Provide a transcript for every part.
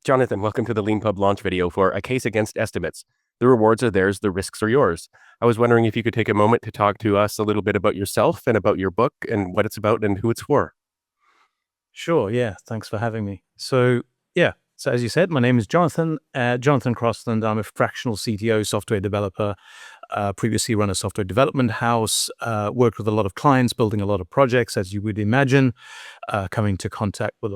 Jonathan, welcome to the Leanpub launch video for A Case Against Estimates. The rewards are theirs, the risks are yours. I was wondering if you could take a moment to talk to us a little bit about yourself and about your book and what it's about and who it's for. Sure. Yeah. Thanks for having me. So as you said, my name is Jonathan Crossland. I'm a fractional CTO, software developer. Previously run a software development house. Worked with a lot of clients, building a lot of projects, as you would imagine. Coming into contact with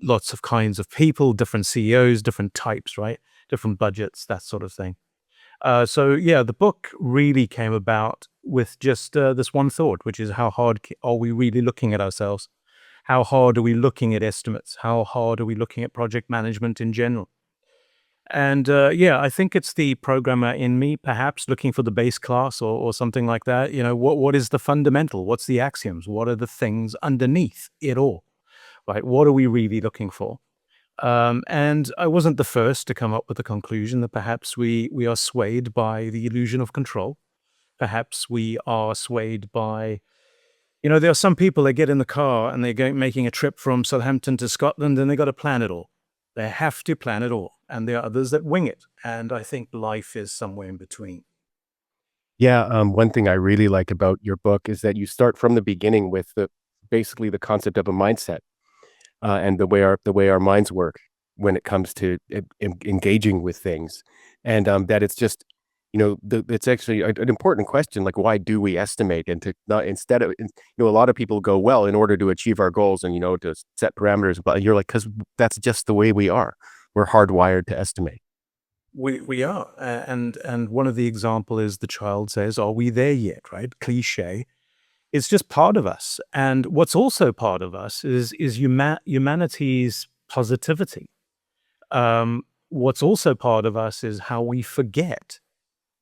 lots of kinds of people, different CEOs, different types, right? Different budgets, that sort of thing. The book really came about with just this one thought, which is how hard are we really looking at ourselves? How hard are we looking at estimates? How hard are we looking at project management in general? I think it's the programmer in me, perhaps looking for the base class or something like that. What is the fundamental? What's the axioms? What are the things underneath it all? Right? What are we really looking for? And I wasn't the first to come up with the conclusion that perhaps we are swayed by the illusion of control. Perhaps we are swayed by there are some people that get in the car and they're making a trip from Southampton to Scotland and they got to plan it all. They have to plan it all. And there are others that wing it. And I think life is somewhere in between. Yeah, one thing I really like about your book is that you start from the beginning with basically the concept of a mindset and the way our minds work when it comes to engaging with things, and that it's just it's actually an important question, like why do we estimate, and to not instead of a lot of people go, well, in order to achieve our goals and to set parameters, but you're like, because that's just the way we are. We're hardwired to estimate. We are. And one of the example is the child says, are we there yet? Right? Cliche. It's just part of us. And what's also part of us is humanity's positivity. What's also part of us is how we forget.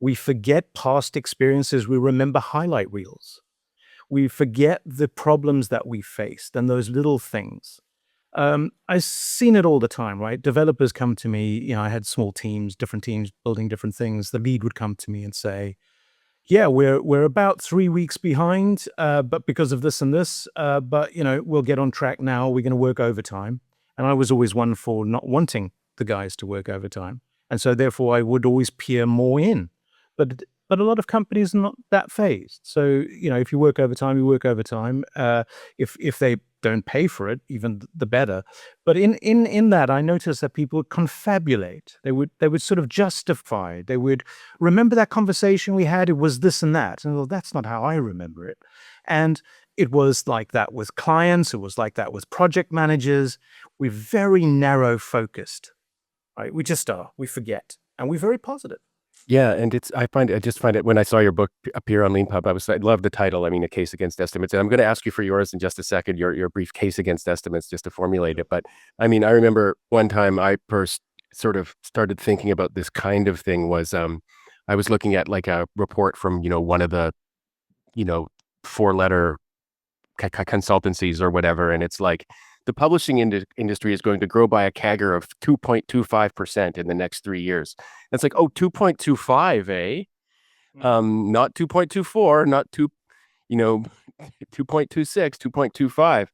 We forget past experiences. We remember highlight reels. We forget the problems that we faced and those little things. I've seen it all the time, right? Developers come to me. I had small teams, different teams building different things. The lead would come to me and say, yeah, we're about 3 weeks behind, but because of this and this, but we'll get on track now. We're going to work overtime. And I was always one for not wanting the guys to work overtime. And so therefore I would always peer more in. But a lot of companies are not that phased. So, if you work overtime, you work overtime. If they don't pay for it, even the better. But in that, I noticed that people would confabulate. They would sort of justify. They would remember that conversation we had. It was this and that. And well, that's not how I remember it. And it was like that with clients. It was like that with project managers. We're very narrow focused, right? We just are. We forget, and we're very positive. Yeah, and I just find it when I saw your book appear on Leanpub, I love the title. I mean, A Case Against Estimates. And I'm going to ask you for yours in just a second, your brief case against estimates, just to formulate it. But I mean, I remember one time I first sort of started thinking about this kind of thing was I was looking at like a report from, one of the, you know, four-letter consultancies or whatever, and it's like the publishing industry is going to grow by a CAGR of 2.25% in the next 3 years. It's like, oh, 2.25, eh? Not 2.24, not 2.26, 2.25.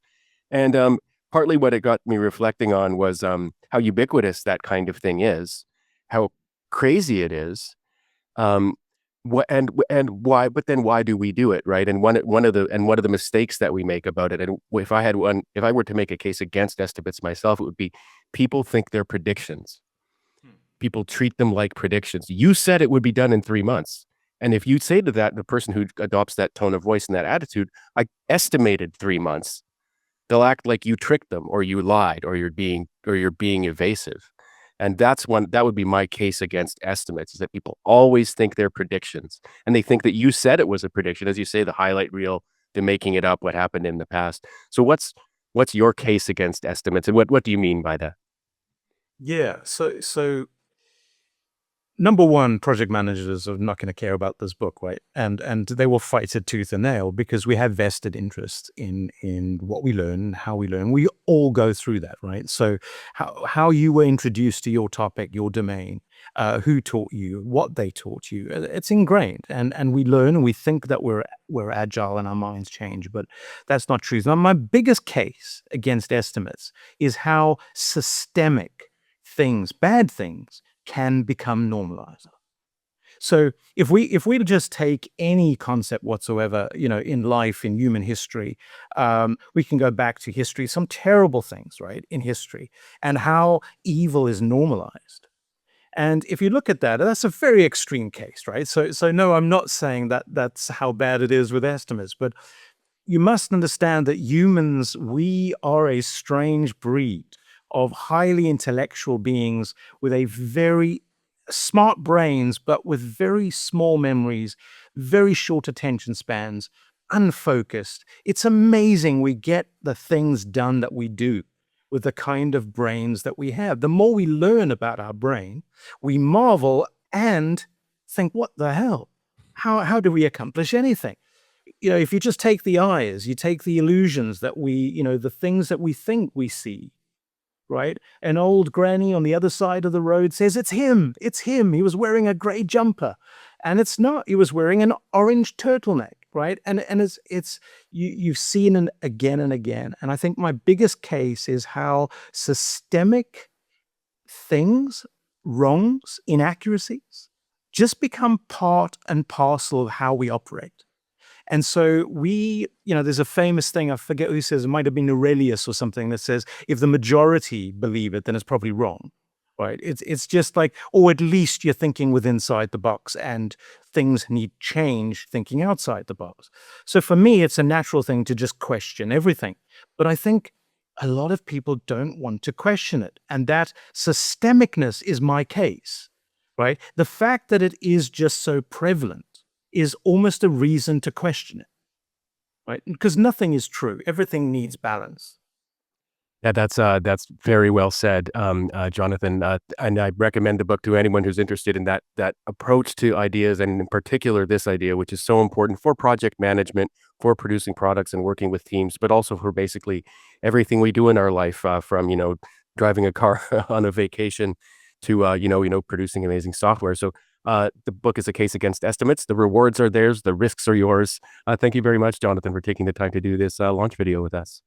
And partly what it got me reflecting on was how ubiquitous that kind of thing is, how crazy it is. And why, but then why do we do it, right? And one of the mistakes that we make about it, and if I were to make a case against estimates myself, it would be people think they're predictions. People treat them like predictions. You said it would be done in 3 months. And if you say to that, the person who adopts that tone of voice and that attitude, I estimated 3 months, they'll act like you tricked them or you lied or you're being evasive. And that would be my case against estimates, is that people always think they're predictions, and they think that you said it was a prediction, as you say, the highlight reel, the making it up, what happened in the past. So what's your case against estimates, and what do you mean by that? Yeah. So number one, project managers are not going to care about this book, right? And they will fight it tooth and nail because we have vested interest in what we learn, how we learn. We all go through that, right? So how you were introduced to your topic, your domain, who taught you, what they taught you, it's ingrained, and we learn and we think that we're agile and our minds change, but that's not true. Now, my biggest case against estimates is how systemic things, bad things, can become normalized. So if we just take any concept whatsoever, in life, in human history, we can go back to history, some terrible things, right, in history, and how evil is normalized. And if you look at that, that's a very extreme case, right? So no, I'm not saying that that's how bad it is with estimates, but you must understand that humans, we are a strange breed of highly intellectual beings with a very smart brains, but with very small memories, very short attention spans, unfocused. It's amazing we get the things done that we do with the kind of brains that we have. The more we learn about our brain, we marvel and think, what the hell? How do we accomplish anything? If you just take the eyes, you take the illusions that the things that we think we see, right? An old granny on the other side of the road says, it's him. He was wearing a gray jumper. And it's not. He was wearing an orange turtleneck, right? And you've seen it again and again. And I think my biggest case is how systemic things, wrongs, inaccuracies, just become part and parcel of how we operate. And so there's a famous thing, I forget who says, it might have been Aurelius or something, that says, if the majority believe it, then it's probably wrong, right? It's just like, or at least you're thinking with inside the box, and things need change thinking outside the box. So for me, it's a natural thing to just question everything. But I think a lot of people don't want to question it. And that systemicness is my case, right? The fact that it is just so prevalent is almost a reason to question it, right? Because nothing is true. Everything needs balance. Yeah, that's very well said, Jonathan. And I recommend the book to anyone who's interested in that approach to ideas, and in particular this idea, which is so important for project management, for producing products and working with teams, but also for basically everything we do in our life, from driving a car on a vacation to producing amazing software. So the book is a case against estimates. The rewards are theirs, the risks are yours. Thank you very much, Jonathan, for taking the time to do this launch video with us.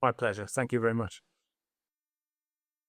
My pleasure. Thank you very much.